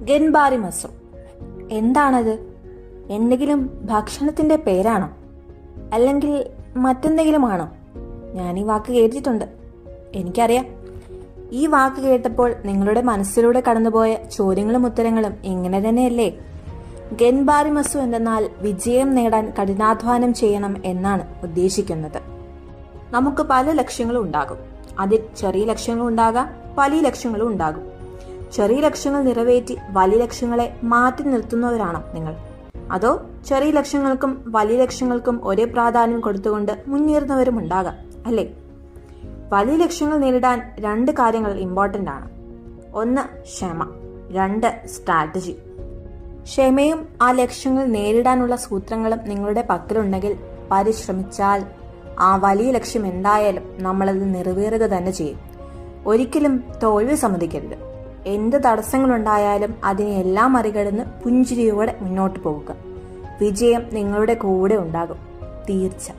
ഗെൻബാരി മസു എന്താണത്? എന്തെങ്കിലും ഭക്ഷണത്തിന്റെ പേരാണോ? അല്ലെങ്കിൽ മറ്റെന്തെങ്കിലും ആണോ? ഞാൻ ഈ വാക്ക് കേട്ടിട്ടുണ്ട്, എനിക്കറിയാം. ഈ വാക്ക് കേട്ടപ്പോൾ നിങ്ങളുടെ മനസ്സിലൂടെ കടന്നുപോയ ചോദ്യങ്ങളും ഉത്തരങ്ങളും ഇങ്ങനെ തന്നെയല്ലേ? ഗെൻബാരി മസു എന്തെന്നാൽ വിജയം നേടാൻ കഠിനാധ്വാനം ചെയ്യണം എന്നാണ് ഉദ്ദേശിക്കുന്നത്. നമുക്ക് പല ലക്ഷ്യങ്ങളും ഉണ്ടാകും. അതിൽ ചെറിയ ലക്ഷ്യങ്ങളും ഉണ്ടാകാം, വലിയ ലക്ഷ്യങ്ങളും ഉണ്ടാകും. ചെറിയ ലക്ഷ്യങ്ങൾ നിറവേറ്റി വലിയ ലക്ഷ്യങ്ങളെ മാറ്റി നിർത്തുന്നവരാണോ നിങ്ങൾ? അതോ ചെറിയ ലക്ഷ്യങ്ങൾക്കും വലിയ ലക്ഷ്യങ്ങൾക്കും ഒരേ പ്രാധാന്യം കൊടുത്തുകൊണ്ട് മുന്നേറുന്നവരും ഉണ്ടാകാം, അല്ലേ? വലിയ ലക്ഷ്യങ്ങൾ നേരിടാൻ രണ്ട് കാര്യങ്ങൾ ഇമ്പോർട്ടൻ്റ് ആണ്. ഒന്ന് ക്ഷമ, രണ്ട് സ്ട്രാറ്റജി. ക്ഷമയും ആ ലക്ഷ്യങ്ങൾ നേരിടാനുള്ള സൂത്രങ്ങളും നിങ്ങളുടെ പക്കലുണ്ടെങ്കിൽ പരിശ്രമിച്ചാൽ ആ വലിയ ലക്ഷ്യം എന്തായാലും നമ്മളത് നിറവേറുക തന്നെ ചെയ്യും. ഒരിക്കലും തോൽവി സമ്മതിക്കരുത്. എന്ത് തടസ്സങ്ങളുണ്ടായാലും അതിനെല്ലാം മറികടന്ന് പുഞ്ചിരിയോടെ മുന്നോട്ട് പോവുക. വിജയം നിങ്ങളുടെ കൂടെ ഉണ്ടാകും, തീർച്ച.